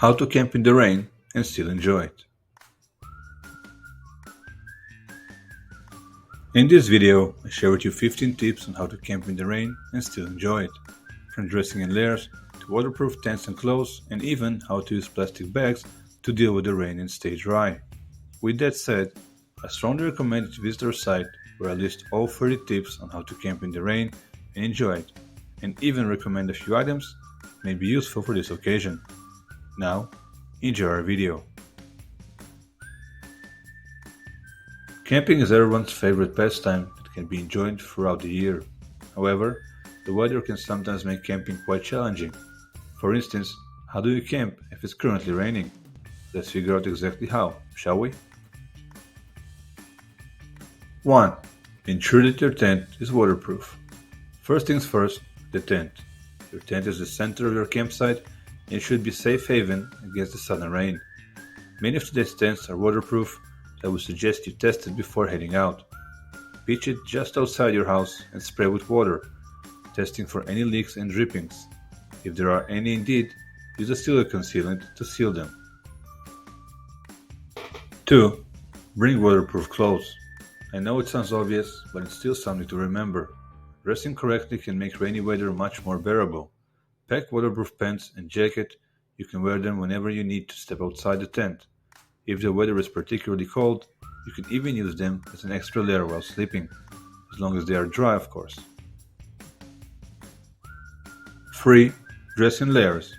How to camp in the rain and still enjoy it. In this video, I share with you 15 tips on how to camp in the rain and still enjoy it. From dressing in layers to waterproof tents and clothes, and even how to use plastic bags to deal with the rain and stay dry. With that said, I strongly recommend you to visit our site where I list all 30 tips on how to camp in the rain and enjoy it, and even recommend a few items that may be useful for this occasion. Now, enjoy our video. Camping is everyone's favorite pastime that can be enjoyed throughout the year. However, the weather can sometimes make camping quite challenging. For instance, how do you camp if it's currently raining? Let's figure out exactly how, shall we? 1. Ensure that your tent is waterproof. First things first, the tent. Your tent is the center of your campsite and it should be a safe haven against the sun and rain. Many of today's tents are waterproof, so I would suggest you test it before heading out. Pitch it just outside your house and spray with water, testing for any leaks and drippings. If there are any indeed, use a silicone sealant to seal them. 2. Bring waterproof clothes. I know it sounds obvious, but it's still something to remember. Dressing correctly can make rainy weather much more bearable. Pack waterproof pants and jacket. You can wear them whenever you need to step outside the tent. If the weather is particularly cold, you can even use them as an extra layer while sleeping, as long as they are dry, of course. 3. Dress in layers.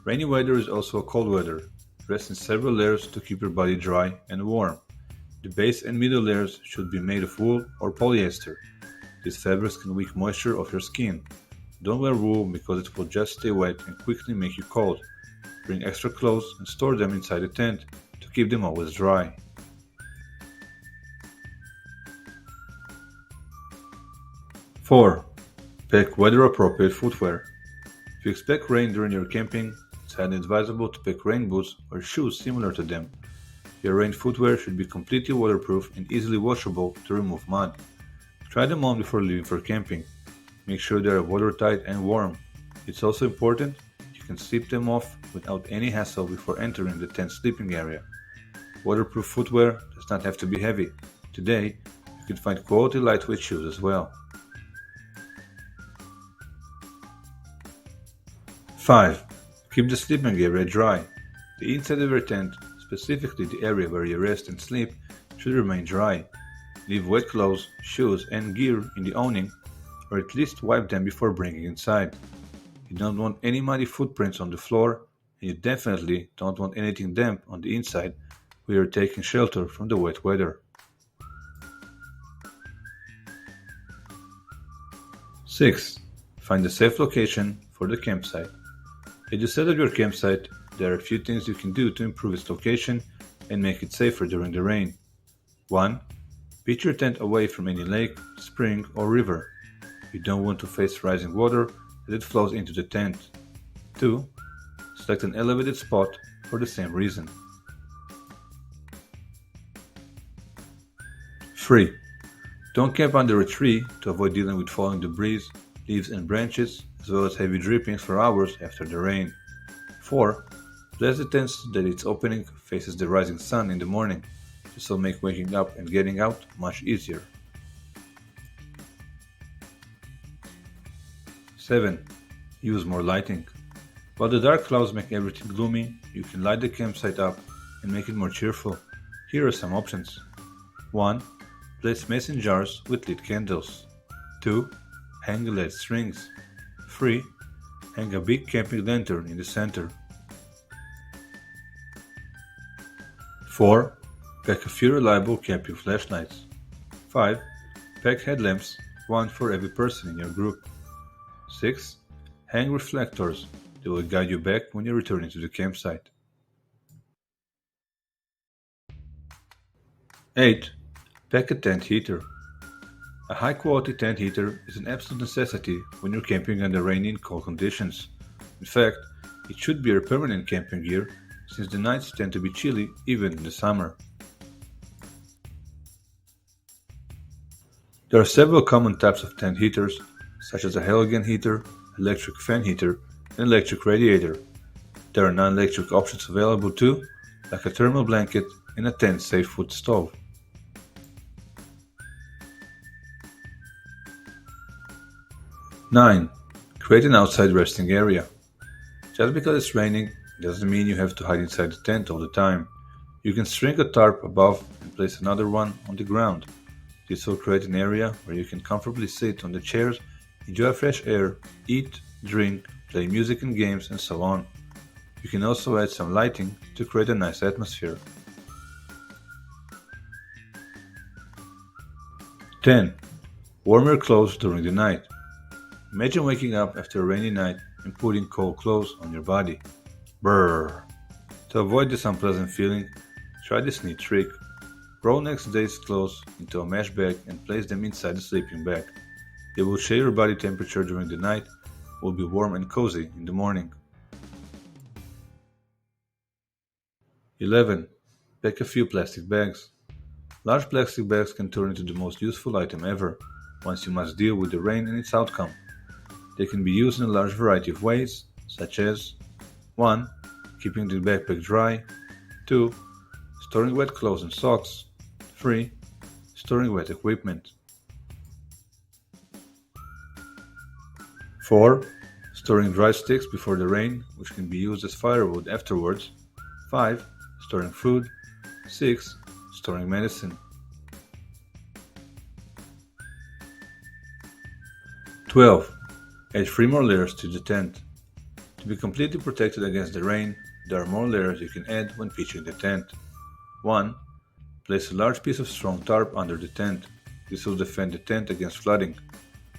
Rainy weather is also cold weather. Dress in several layers to keep your body dry and warm. The base and middle layers should be made of wool or polyester. These fabrics can weak moisture off your skin. Don't wear wool because it will just stay wet and quickly make you cold. Bring extra clothes and store them inside the tent to keep them always dry. 4. Pack weather-appropriate footwear. If you expect rain during your camping, it's highly advisable to pack rain boots or shoes similar to them. Your rain footwear should be completely waterproof and easily washable to remove mud. Try them on before leaving for camping. Make sure they are watertight and warm. It's also important you can slip them off without any hassle before entering the tent sleeping area. Waterproof footwear does not have to be heavy. Today, you can find quality lightweight shoes as well. 5. Keep the sleeping area dry. The inside of your tent, specifically the area where you rest and sleep, should remain dry. Leave wet clothes, shoes, and gear in the awning, or at least wipe them before bringing inside. You don't want any muddy footprints on the floor, and you definitely don't want anything damp on the inside where you're taking shelter from the wet weather. 6. Find a safe location for the campsite. At the set of your campsite, there are a few things you can do to improve its location and make it safer during the rain. 1. Pitch your tent away from any lake, spring, or river. You don't want to face rising water as it flows into the tent. 2. Select an elevated spot for the same reason. 3. Don't camp under a tree to avoid dealing with falling debris, leaves and branches, as well as heavy drippings for hours after the rain. 4. Place the tent so that its opening faces the rising sun in the morning. This will make waking up and getting out much easier. 7. Use more lighting. While the dark clouds make everything gloomy, you can light the campsite up and make it more cheerful. Here are some options. 1. Place mason jars with lit candles. 2. Hang LED strings. 3. Hang a big camping lantern in the center. 4. Pack a few reliable camping flashlights. 5. Pack headlamps, one for every person in your group. 6. Hang reflectors that will guide you back when you're returning to the campsite. 8. Pack a tent heater. A high-quality tent heater is an absolute necessity when you're camping under rainy and cold conditions. In fact, it should be your permanent camping gear since the nights tend to be chilly even in the summer. There are several common types of tent heaters, such as a halogen heater, electric fan heater, and electric radiator. There are non-electric options available too, like a thermal blanket and a tent-safe wood stove. 9. Create an outside resting area. Just because it's raining doesn't mean you have to hide inside the tent all the time. You can string a tarp above and place another one on the ground. This will create an area where you can comfortably sit on the chairs, enjoy fresh air, eat, drink, play music and games, and so on. You can also add some lighting to create a nice atmosphere. 10. Warm your clothes during the night. Imagine waking up after a rainy night and putting cold clothes on your body. Brrr! To avoid this unpleasant feeling, try this neat trick. Roll next day's clothes into a mesh bag and place them inside the sleeping bag. It will share your body temperature during the night, will be warm and cozy in the morning. 11. Pack a few plastic bags. Large plastic bags can turn into the most useful item ever, once you must deal with the rain and its outcome. They can be used in a large variety of ways, such as 1. Keeping the backpack dry, 2. Storing wet clothes and socks, 3. Storing wet equipment, 4. Storing dry sticks before the rain, which can be used as firewood afterwards, 5. Storing food, 6. Storing medicine. 12. Add 3 more layers to the tent. To be completely protected against the rain, there are more layers you can add when pitching the tent. 1. Place a large piece of strong tarp under the tent. This will defend the tent against flooding.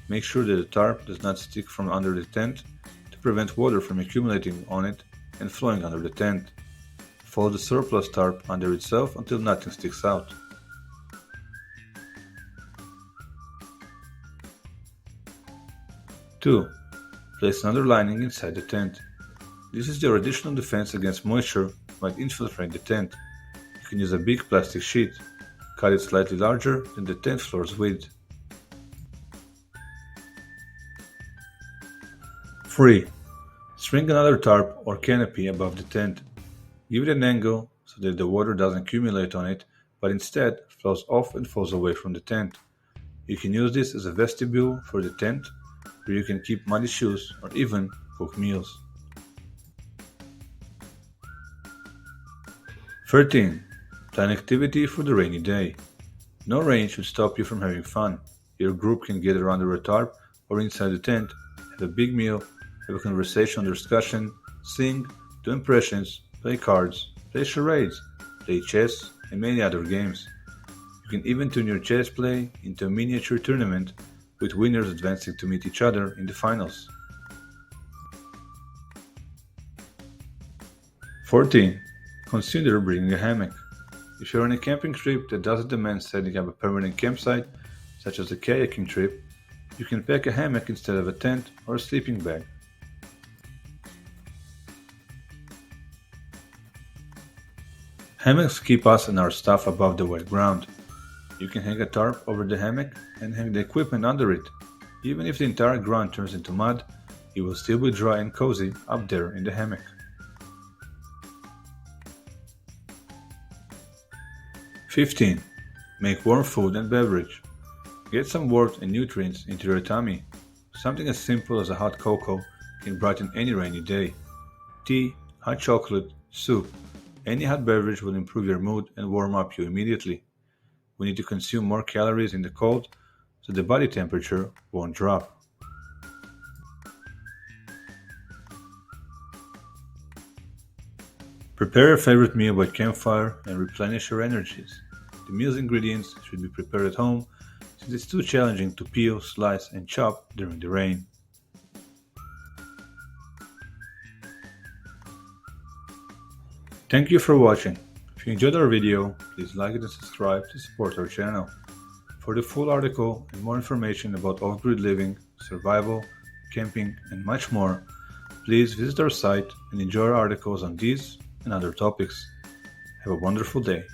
Make sure that the tarp does not stick from under the tent to prevent water from accumulating on it and flowing under the tent. Fold the surplus tarp under itself until nothing sticks out. 2. Place another lining inside the tent. This is your additional defense against moisture might infiltrate the tent. You can use a big plastic sheet. Cut it slightly larger than the tent floor's width. 3. String another tarp or canopy above the tent. Give it an angle so that the water doesn't accumulate on it, but instead flows off and falls away from the tent. You can use this as a vestibule for the tent, where you can keep muddy shoes or even cook meals. 13. Plan activity for the rainy day. No rain should stop you from having fun. Your group can gather under a tarp or inside the tent, have a big meal, have a conversation or discussion, sing, do impressions, play cards, play charades, play chess, and many other games. You can even turn your chess play into a miniature tournament, with winners advancing to meet each other in the finals. 14. Consider bringing a hammock. If you're on a camping trip that doesn't demand setting up a permanent campsite, such as a kayaking trip, you can pack a hammock instead of a tent or a sleeping bag. Hammocks keep us and our stuff above the wet ground. You can hang a tarp over the hammock and hang the equipment under it. Even if the entire ground turns into mud, it will still be dry and cozy up there in the hammock. 15. Make warm food and beverage. Get some warmth and nutrients into your tummy. Something as simple as a hot cocoa can brighten any rainy day. Tea, hot chocolate, soup, any hot beverage will improve your mood and warm up you immediately. We need to consume more calories in the cold so the body temperature won't drop. Prepare your favorite meal by campfire and replenish your energies. The meal's ingredients should be prepared at home since it's too challenging to peel, slice, and chop during the rain. Thank you for watching. If you enjoyed our video, please like it and subscribe to support our channel. For the full article and more information about off-grid living, survival, camping, and much more, please visit our site and enjoy our articles on these and other topics. Have a wonderful day.